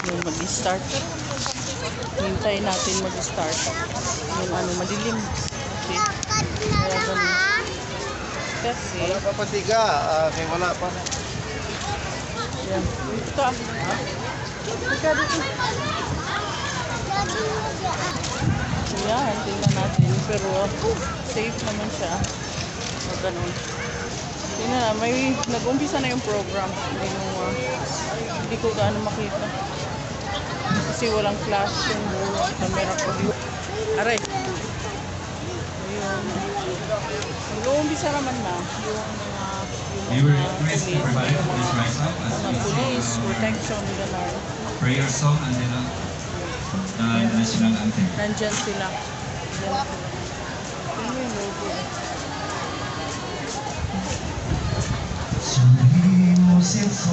yung mag-start. Hintayin natin mag-start. Yung ano, madilim. Okay. Kaya ganun. Kasi, Wala pa patiga, kaya wala pa na. yan. Dito ka. Dito dito. So yan, tingnan natin. Pero safe naman siya. O ganun. Tingnan na, may nag-umpisa na yung program. Hindi ko gaano makita. Kasi walang flash yung camera ko. Aray. Ayun. Nag-uumpisa naman na yung mga police, protection, gano'n. Prayer song and then national anthem. Nandyan sila. Ano yung logo? Sumimusit sa